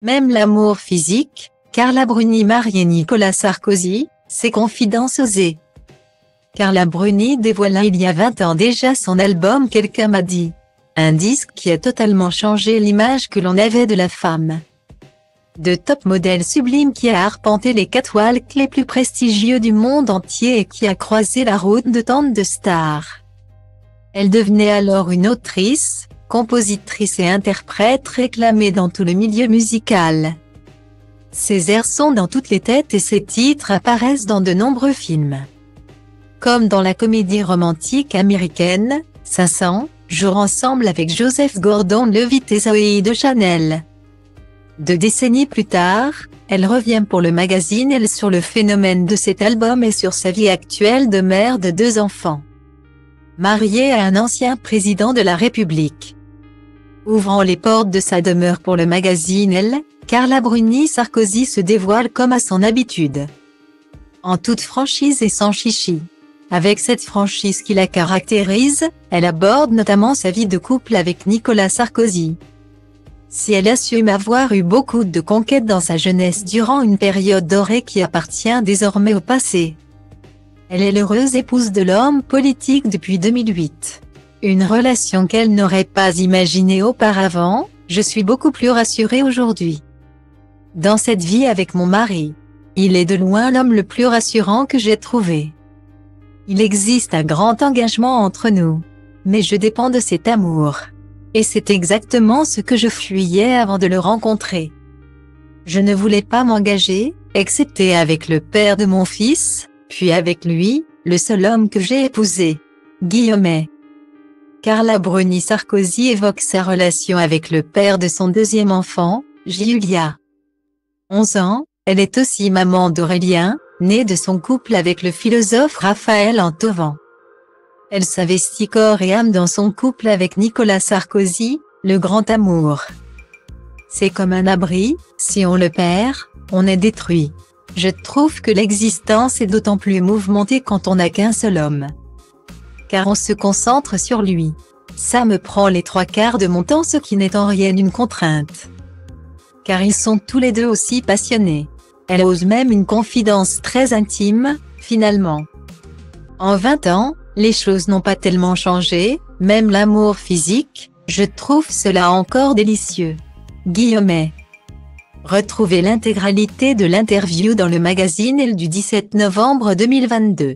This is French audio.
Même l'amour physique, Carla Bruni mariée Nicolas Sarkozy, ses confidences osées. Carla Bruni dévoila il y a 20 ans déjà son album Quelqu'un m'a dit. Un disque qui a totalement changé l'image que l'on avait de la femme. De top modèle sublime qui a arpenté les catwalks les plus prestigieux du monde entier et qui a croisé la route de tant de stars. Elle devenait alors une autrice, compositrice et interprète réclamée dans tout le milieu musical. Ses airs sont dans toutes les têtes et ses titres apparaissent dans de nombreux films. Comme dans la comédie romantique américaine, 500 jours ensemble avec Joseph Gordon-Levitt et Zooey Deschanel. 2 décennies plus tard, elle revient pour le magazine Elle sur le phénomène de cet album et sur sa vie actuelle de mère de 2 enfants. Mariée à un ancien président de la République. Ouvrant les portes de sa demeure pour le magazine Elle, Carla Bruni Sarkozy se dévoile comme à son habitude. En toute franchise et sans chichi. Avec cette franchise qui la caractérise, elle aborde notamment sa vie de couple avec Nicolas Sarkozy. Si elle assume avoir eu beaucoup de conquêtes dans sa jeunesse durant une période dorée qui appartient désormais au passé. Elle est l'heureuse épouse de l'homme politique depuis 2008. Une relation qu'elle n'aurait pas imaginée auparavant, je suis beaucoup plus rassurée aujourd'hui. Dans cette vie avec mon mari, il est de loin l'homme le plus rassurant que j'ai trouvé. Il existe un grand engagement entre nous. Mais je dépends de cet amour. Et c'est exactement ce que je fuyais avant de le rencontrer. Je ne voulais pas m'engager, excepté avec le père de mon fils, puis avec lui, le seul homme que j'ai épousé. Guillaumet. Carla Bruni Sarkozy évoque sa relation avec le père de son 2e enfant, Julia. 11 ans, elle est aussi maman d'Aurélien, né de son couple avec le philosophe Raphaël Antovan. Elle s'investit corps et âme dans son couple avec Nicolas Sarkozy, le grand amour. C'est comme un abri, si on le perd, on est détruit. Je trouve que l'existence est d'autant plus mouvementée quand on n'a qu'un seul homme. Car on se concentre sur lui. Ça me prend les 3/4 de mon temps, ce qui n'est en rien une contrainte. Car ils sont tous les 2 aussi passionnés. Elle ose même une confidence très intime, finalement. En 20 ans, les choses n'ont pas tellement changé, même l'amour physique, je trouve cela encore délicieux. Guillaumet. Retrouvez l'intégralité de l'interview dans le magazine Elle du 17 novembre 2022.